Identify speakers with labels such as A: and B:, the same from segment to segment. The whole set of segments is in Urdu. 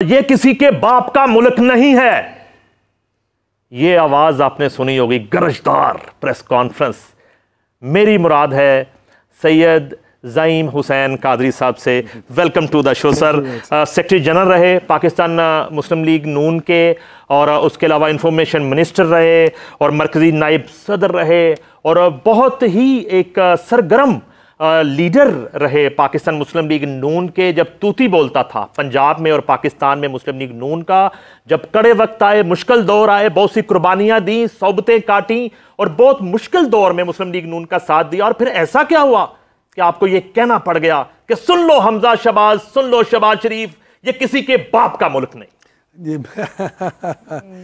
A: یہ کسی کے باپ کا ملک نہیں ہے. یہ آواز آپ نے سنی ہوگی گرجدار پریس کانفرنس. میری مراد ہے سید زعیم حسین قادری صاحب سے. Welcome to the show sir. Secretary general رہے پاکستان مسلم لیگ نون کے, اور اس کے علاوہ انفارمیشن منسٹر رہے, اور مرکزی نائب صدر رہے, اور بہت ہی ایک سرگرم لیڈر رہے پاکستان مسلم لیگ نون کے. جب توتی بولتا تھا پنجاب میں اور پاکستان میں مسلم لیگ نون کا, جب کڑے وقت آئے, مشکل دور آئے, بہت سی قربانیاں دیں, صحبتیں کاٹیں, اور بہت مشکل دور میں مسلم لیگ نون کا ساتھ دیا. اور پھر ایسا کیا ہوا کہ آپ کو یہ کہنا پڑ گیا کہ سن لو حمزہ شہباز, سن لو شہباز شریف, یہ کسی کے باپ کا ملک نہیں.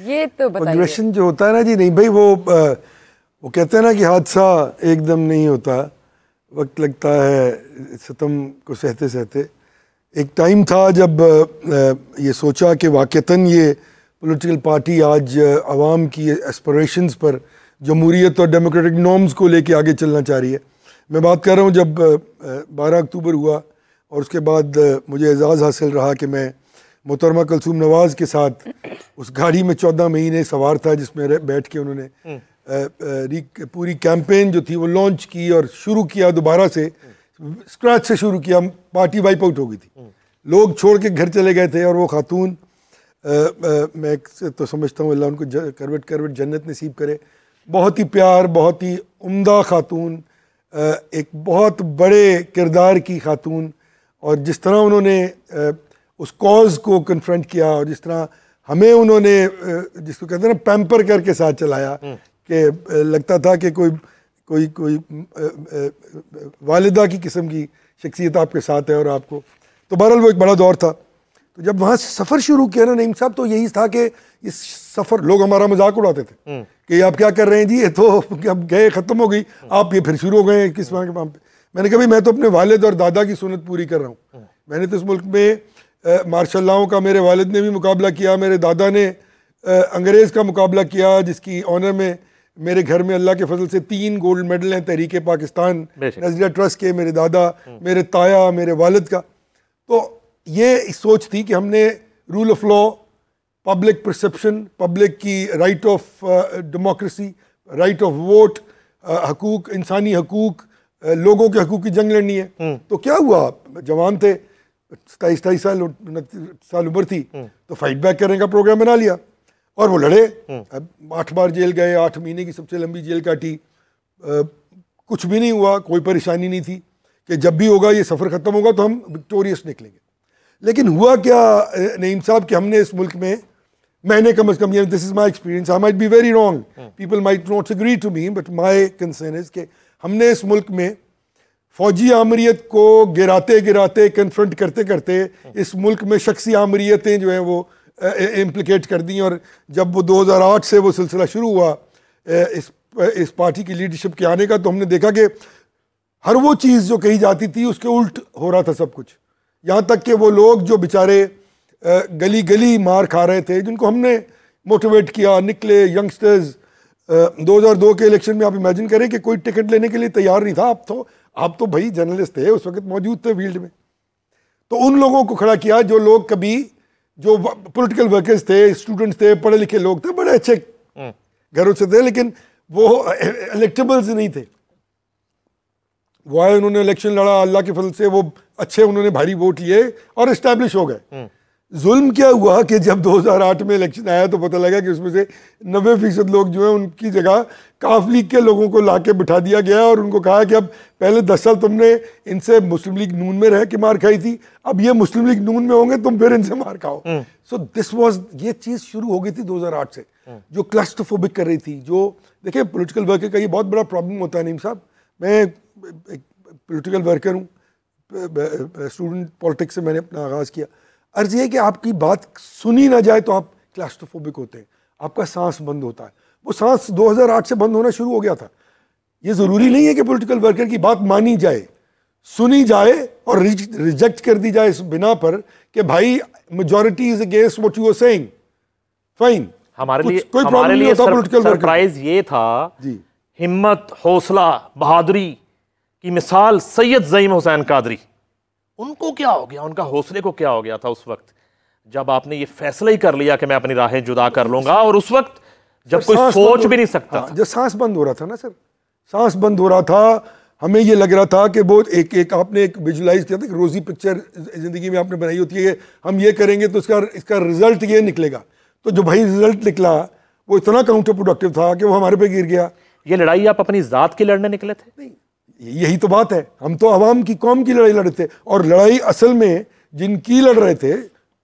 B: یہ تو
C: پروگریشن جو ہوتا ہے نا جی, نہیں بھائی وہ کہتے ہیں نا کہ حادثہ ایک دم نہیں ہوتا, وقت لگتا ہے ستم کو سہتے سہتے. ایک ٹائم تھا جب یہ سوچا کہ واقعتاً یہ پولیٹیکل پارٹی آج عوام کی ایسپریشنز پر جمہوریت اور ڈیموکریٹک نارمز کو لے کے آگے چلنا چاہ رہی ہے. میں بات کر رہا ہوں جب 12 اکتوبر ہوا اور اس کے بعد مجھے اعزاز حاصل رہا کہ میں محترمہ کلثوم نواز کے ساتھ اس گاڑی میں 14 مہینے سوار تھا, جس میں بیٹھ کے انہوں نے پوری کیمپین جو تھی وہ لانچ کی اور شروع کیا, دوبارہ سے اسکریچ سے شروع کیا. پارٹی وائپ آؤٹ ہو گئی تھی, لوگ چھوڑ کے گھر چلے گئے تھے, اور وہ خاتون, میں تو سمجھتا ہوں اللہ ان کو کروٹ کروٹ جنت نصیب کرے, بہت ہی پیار, بہت ہی عمدہ خاتون, ایک بہت بڑے کردار کی خاتون. اور جس طرح انہوں نے اس کاز کو کنفرنٹ کیا, اور جس طرح ہمیں انہوں نے جس کو کہتے ہیں نا پیمپر کر کے ساتھ چلایا, کہ لگتا تھا کہ کوئی والدہ کی قسم کی شخصیت آپ کے ساتھ ہے اور آپ کو. تو بہرحال وہ ایک بڑا دور تھا. تو جب وہاں سفر شروع کیا نا نعیم صاحب, تو یہی تھا کہ اس سفر, لوگ ہمارا مذاق اڑاتے تھے کہ یہ آپ کیا کر رہے ہیں جی, یہ تو اب گئے ختم ہو گئی, آپ یہ پھر شروع ہو گئے کس طرح کے کام پہ. میں نے کہا میں تو اپنے والد اور دادا کی سنت پوری کر رہا ہوں. میں نے تو اس ملک میں مارشل لاؤں کا میرے والد نے بھی مقابلہ کیا, میرے دادا نے انگریز کا مقابلہ کیا, جس کی آنر میں میرے گھر میں اللہ کے فضل سے 3 گولڈ میڈل ہیں تحریک پاکستان نظریہ ٹرسٹ کے, میرے دادا, میرے تایا, میرے والد کا. تو یہ سوچ تھی کہ ہم نے rule of law, public perception, public کی right of democracy, right of vote, حقوق, انسانی حقوق, لوگوں کے حقوق کی جنگ لڑنی ہے. تو کیا ہوا, جوان تھے, 27 سال عمر تھی, تو فائٹ بیک کرنے کا پروگرام بنا لیا, اور وہ لڑے. 8 بار جیل گئے, 8 مہینے کی سب سے لمبی جیل کاٹی, کچھ بھی نہیں ہوا, کوئی پریشانی نہیں تھی کہ جب بھی ہوگا یہ سفر ختم ہوگا تو ہم وکٹوریس نکلیں گے. لیکن ہوا کیا نعیم صاحب کہ ہم نے اس ملک میں نے کم از کم, this is my experience, I might be very wrong, people might not agree to me, but my concern is کہ ہم نے اس ملک میں فوجی آمریت کو گراتے کنفرنٹ کرتے کرتے اس ملک میں شخصی آمریتیں جو ہیں وہ امپلیکیٹ کر دیں. اور جب وہ 2008 سے وہ سلسلہ شروع ہوا اس پارٹی کی لیڈرشپ کے آنے کا, تو ہم نے دیکھا کہ ہر وہ چیز جو کہی جاتی تھی اس کے الٹ ہو رہا تھا سب کچھ. یہاں تک کہ وہ لوگ جو بیچارے گلی مار کھا رہے تھے, جن کو ہم نے موٹیویٹ کیا, نکلے ینگسٹرز. 2002 کے الیکشن میں آپ امیجن کریں کہ کوئی ٹکٹ لینے کے لیے تیار نہیں تھا. آپ تو بھائی جرنلسٹ تھے, اس وقت موجود تھے فیلڈ میں. تو ان لوگوں کو کھڑا کیا جو لوگ کبھی, جو پولیٹیکل ورکرز تھے, اسٹوڈنٹس تھے, پڑھے لکھے لوگ تھے, بڑے اچھے گھروں سے تھے, لیکن وہ الیکٹیبلز نہیں تھے. وہ آئے, انہوں نے الیکشن لڑا, اللہ کے فضل سے وہ اچھے, انہوں نے بھاری ووٹ لیے اور اسٹیبلش ہو گئے. ظلم کیا ہوا کہ جب 2008 میں الیکشن آیا تو پتہ لگا کہ اس میں سے 90% لوگ جو ہیں ان کی جگہ کاف لیگ کے لوگوں کو لا کے بٹھا دیا گیا, اور ان کو کہا کہ اب پہلے 10 سال تم نے ان سے مسلم لیگ نون میں رہ کے مار کھائی تھی, اب یہ مسلم لیگ نون میں ہوں گے, تم پھر ان سے مار کھاؤ. سو دس واز, یہ چیز شروع ہو گئی تھی 2008 سے, جو کلسٹرفوبک کر رہی تھی. جو دیکھیں پولیٹیکل ورکر کا یہ بہت بڑا پرابلم ہوتا ہے نعیم صاحب. میں ایک پولیٹیکل ورکر ہوں, اسٹوڈنٹ پالیٹکس سے میں نے اپنا آغاز کیا. عرض یہ کہ آپ کی بات سنی نہ جائے تو آپ کلاسٹروفوبک ہوتے ہیں, آپ کا سانس بند ہوتا ہے. وہ سانس 2008 سے بند ہونا شروع ہو گیا تھا. یہ ضروری نہیں ہے کہ پولیٹیکل ورکر کی بات مانی جائے, سنی جائے اور ریجیکٹ کر دی جائے اس بنا پر کہ بھائی majority is against what you are seeing. Fine,
A: ہمارے لیے سرپرائز یہ تھا, ہمت, حوصلہ, بہادری کی مثال سید زعیم حسین قادری. ان کو کیا ہو گیا, ان کا حوصلے کو کیا ہو گیا تھا اس وقت. جب آپ نے یہ فیصلہ ہی کر لیا کہ میں اپنی راہیں جدا کر لوں گا, اور اس وقت جب کوئی سوچ بھی نہیں سکتا,
C: جب سانس بند ہو رہا تھا نا سر, سانس بند ہو رہا تھا, ہمیں یہ لگ رہا تھا کہ وہ ایک آپ نے ایک ویژولائز کیا تھا کہ روزی پکچر زندگی میں آپ نے بنائی ہوتی ہے کہ ہم یہ کریں گے تو اس کا رزلٹ یہ نکلے گا. تو جو بھائی رزلٹ نکلا وہ اتنا کاؤنٹر پروڈکٹیو تھا کہ وہ ہمارے پہ گر گیا.
A: یہ لڑائی آپ اپنی ذات کی لڑنے نکلے تھے؟
C: نہیں, یہی تو بات ہے, ہم تو عوام کی قوم کی لڑائی لڑ رہے تھے, اور لڑائی اصل میں جن کی لڑ رہے تھے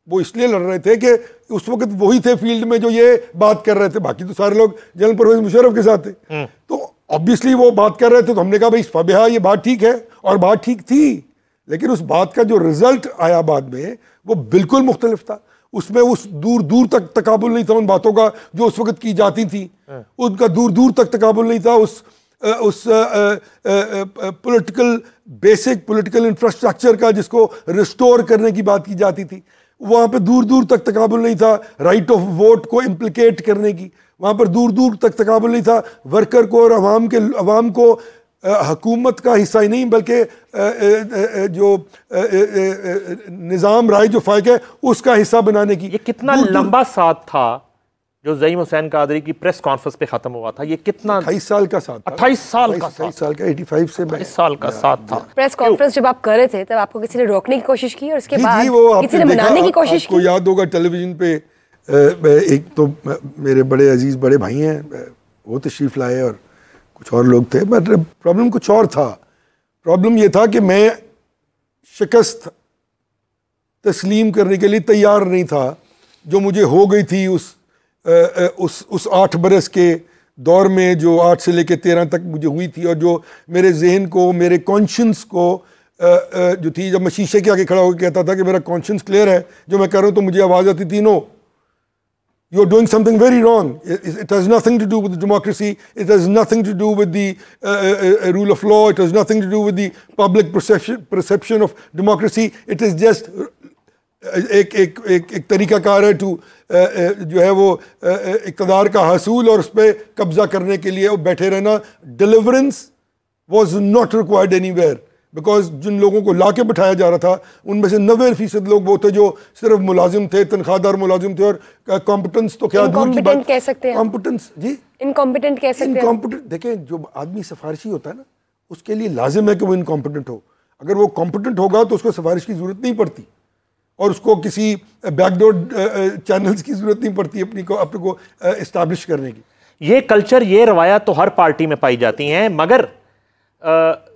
C: وہ اس لیے لڑ رہے تھے کہ اس وقت وہی تھے فیلڈ میں جو یہ بات کر رہے تھے, باقی تو سارے لوگ جنرل پرویز مشرف کے ساتھ تھے. تو obviously وہ بات کر رہے تھے, تو ہم نے کہا بھائی فبہا یہ بات ٹھیک ہے, اور بات ٹھیک تھی, لیکن اس بات کا جو رزلٹ آیا بعد میں وہ بالکل مختلف تھا. اس میں اس دور دور تک تقابل نہیں تھا ان باتوں کا جو اس وقت کی جاتی تھیں, ان کا دور دور تک تقابل نہیں تھا اس پولیٹیکل بیسک پولیٹیکل انفراسٹرکچر کا جس کو ریسٹور کرنے کی بات کی جاتی تھی. وہاں پہ دور دور تک تقابل نہیں تھا رائٹ آف ووٹ کو امپلیکیٹ کرنے کی, وہاں پر دور دور تک تقابل نہیں تھا ورکر کو اور عوام کو حکومت کا حصہ ہی نہیں بلکہ جو نظام رائج و فائق ہے اس کا حصہ بنانے کی.
A: یہ کتنا لمبا ساتھ تھا جو زعیم حسین قادری کی پریس کانفرنس پہ ختم ہوا تھا؟ یہ کتنا
C: 28 سال کا ساتھ تھا.
A: 28 سال کا
C: 85 سے
A: 28 سال کا ساتھ تھا.
B: پریس کانفرنس جب آپ کر رہے تھے تب آپ کو کسی نے روکنے کی کوشش کی اور اس کے بعد کسی نے
C: نے
B: منانے کی کوشش کی؟
C: کو یاد ہوگا ٹیلی ویژن پہ ایک تو میرے بڑے عزیز بڑے بھائی ہیں وہ تشریف لائے اور کچھ اور لوگ تھے, بٹ پرابلم کچھ اور تھا. پرابلم یہ تھا کہ میں شکست تسلیم کرنے کے لیے تیار نہیں تھا جو مجھے ہو گئی تھی اس 8 برس کے دور میں, جو 8 سے لے کے 13 تک مجھے ہوئی تھی, اور جو میرے ذہن کو میرے کانشنس کو جو تھی, جب میں شیشے کے آگے کھڑا ہو کے کہتا تھا کہ میرا کانشنس کلیئر ہے, جو میں کر رہا ہوں, تو مجھے آواز آتی تھی نو you are doing something very wrong. It has nothing to do with the democracy. It has nothing to do with the rule of law. It has nothing to do with the public perception of democracy. It is just ایک طریقہ کار ہے ٹو جو ہے وہ اقتدار کا حصول اور اس پہ قبضہ کرنے کے لیے بیٹھے رہنا. Deliverance was not required anywhere. Because جن لوگوں کو لا کے بٹھایا جا رہا تھا ان میں سے 90% لوگ وہ تھے جو صرف ملازم تھے, تنخواہ دار ملازم تھے, اور کمپٹنس تو کیا دور کی بات,
B: کہہ سکتے ہیں
C: کمپٹنس, جی
B: انکمپیٹنٹ کہہ سکتے ہیں.
C: دیکھیں جو آدمی سفارشی ہوتا ہے نا اس کے لیے لازم ہے کہ وہ انکمپٹنٹ ہو. اگر وہ کمپٹنٹ ہوگا تو اس کو سفارش کی ضرورت نہیں پڑتی, اور اس کو کسی بیک ڈور چینلز کی ضرورت نہیں پڑتی اپنے کو اسٹیبلش کرنے کی. یہ
A: کلچر یہ روایات تو ہر پارٹی میں پائی جاتی ہیں, مگر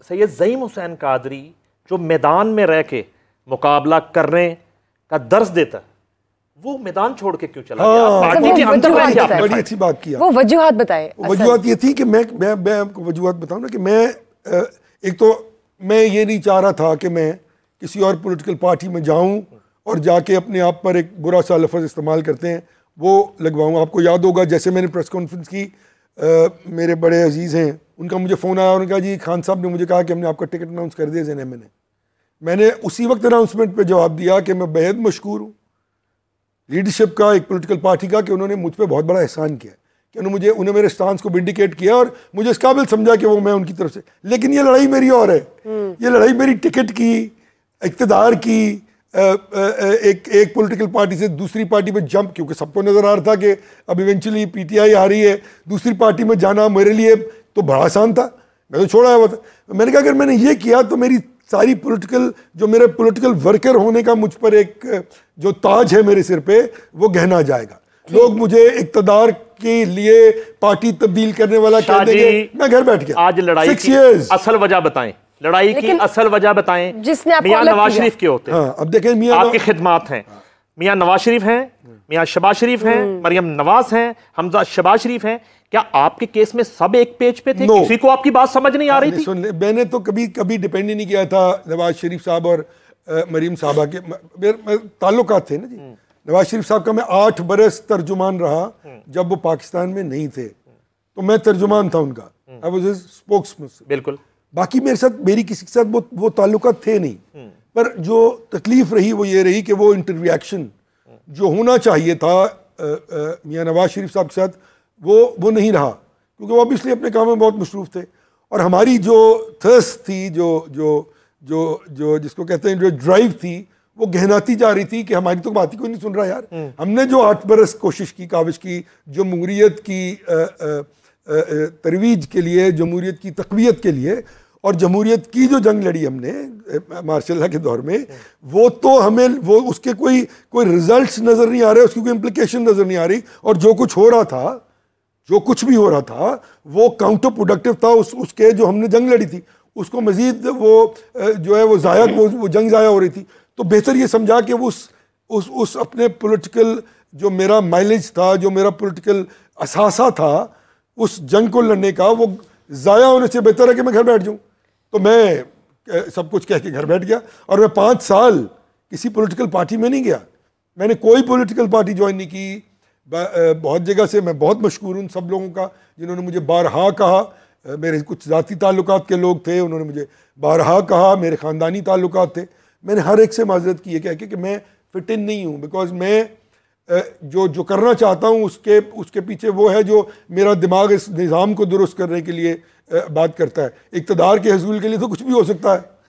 A: سید زعیم حسین قادری جو میدان میں رہ کے مقابلہ کرنے کا درس دیتا ہے وہ میدان چھوڑ کے کیوں چلا گیا؟
C: بڑی اچھی بات کیا.
B: وہ وجوہات بتائے.
C: وجوہات یہ تھی کہ میں آپ کو وجوہات بتاؤں نا کہ میں ایک تو میں یہ نہیں چاہ رہا تھا کہ میں کسی اور پولیٹیکل پارٹی میں جاؤں اور جا کے اپنے آپ پر ایک برا سا لفظ استعمال کرتے ہیں وہ لگواؤں. آپ کو یاد ہوگا جیسے میں نے پریس کانفرنس کی, میرے بڑے عزیز ہیں ان کا مجھے فون آیا اور انہوں نے کہا جی خان صاحب نے مجھے کہا کہ ہم نے آپ کا ٹکٹ اناؤنس کر دیا ZNM نے. میں نے اسی وقت اناؤنسمنٹ پہ جواب دیا کہ میں بہت مشکور ہوں لیڈرشپ کا ایک پولیٹیکل پارٹی کا کہ انہوں نے مجھ پہ بہت بڑا احسان کیا کہ انہیں میرے سٹانس کو ونڈیکیٹ کیا اور مجھے اس قابل سمجھا کہ وہ میں ان کی طرف سے. لیکن یہ لڑائی میری اور ہے, یہ لڑائی میری ٹکٹ کی, اقتدار کی, ایک پولیٹیکل پارٹی سے دوسری پارٹی پہ جمپ, کیونکہ سب کو نظر آ رہا تھا کہ اب ایونچولی PTI آ رہی ہے, دوسری پارٹی میں جانا میرے لیے تو بڑا آسان تھا, میں تو چھوڑا ہوا تھا. میں نے کہا اگر میں نے یہ کیا تو میری ساری جو میرے پولیٹیکل ورکر ہونے کا مجھ پر ایک جو تاج ہے میرے سر پہ وہ گہنا جائے گا. لوگ مجھے اقتدار کے لیے پارٹی تبدیل کرنے والا کہہ دیں گے. میں گھر بیٹھ گیا.
A: آج لڑائی کی اصل وجہ بتائیں, لڑائی کی اصل وجہ بتائیں. میاں نواز شریف کے ہوتے ہیں,
C: اب دیکھیں میاں
A: آپ کی خدمات ہیں, میاں نواز شریف ہیں, میاں شہباز شریف ہیں, مریم نواز ہیں, حمزہ شہباز شریف ہیں. کیا آپ کے کیس میں سب ایک پیج پہ تھے؟ کسی کو آپ کی بات سمجھ نہیں آ رہی تھی؟
C: میں نے تو کبھی ڈیپینڈ ہی نہیں کیا تھا نواز شریف صاحب اور مریم صاحبہ کے تعلقات تھے نا جی. نواز شریف صاحب کا میں 8 برس ترجمان رہا جب وہ پاکستان میں نہیں تھے, تو میں ترجمان تھا ان کا, I was his spokesman.
A: بالکل.
C: باقی میرے ساتھ میری کسی کے ساتھ وہ تعلقات تھے نہیں, پر جو تکلیف رہی وہ یہ رہی کہ وہ انٹرویکشن جو ہونا چاہیے تھا میاں نواز شریف صاحب کے ساتھ وہ نہیں رہا, کیونکہ وہ obviously اپنے کام میں بہت مصروف تھے. اور ہماری جو تھرسٹ تھی, جو جس کو کہتے ہیں جو ڈرائیو تھی, وہ گہناتی جا رہی تھی کہ ہماری تو بات ہی کوئی نہیں سن رہا یار. ہم نے جو 8 برس کوشش کی, کاوش کی جمہوریت کی ترویج کے لیے, جمہوریت کی تقویت کے لیے, اور جمہوریت کی جو جنگ لڑی ہم نے ماشاء اللہ کے دور میں, وہ تو ہمیں وہ اس کے کوئی ریزلٹس نظر نہیں آ رہے, اس کی کوئی امپلیکیشن نظر نہیں آ رہی, اور جو کچھ ہو رہا تھا, جو کچھ بھی ہو رہا تھا وہ کاؤنٹر پروڈکٹیو تھا اس کے جو ہم نے جنگ لڑی تھی, اس کو مزید وہ جو ہے وہ ضائع, وہ جنگ ضائع ہو رہی تھی. تو بہتر یہ سمجھا کہ اس اپنے پولیٹیکل جو میرا مائلیج تھا, جو میرا پولیٹیکل اثاثہ تھا اس جنگ کو لڑنے کا, وہ ضائع ہونے سے بہتر ہے کہ میں گھر بیٹھ جاؤں. تو میں سب کچھ کہہ کے گھر بیٹھ گیا, اور میں 5 سال کسی پولیٹیکل پارٹی میں نہیں گیا, میں نے کوئی پولیٹیکل پارٹی جوائن نہیں کی. بہت جگہ سے میں بہت مشکور ہوں سب لوگوں کا جنہوں نے مجھے بارہا کہا, میرے کچھ ذاتی تعلقات کے لوگ تھے, انہوں نے مجھے بارہا کہا, میرے خاندانی تعلقات تھے, میں نے ہر ایک سے معذرت کی ہے کہہ کے کہ میں فٹ ان نہیں ہوں, بیکاز میں جو کرنا چاہتا ہوں اس کے پیچھے وہ ہے جو میرا دماغ اس نظام کو درست کرنے کے لیے بات کرتا ہے. اقتدار کے حصول کے لیے تو کچھ بھی ہو سکتا ہے,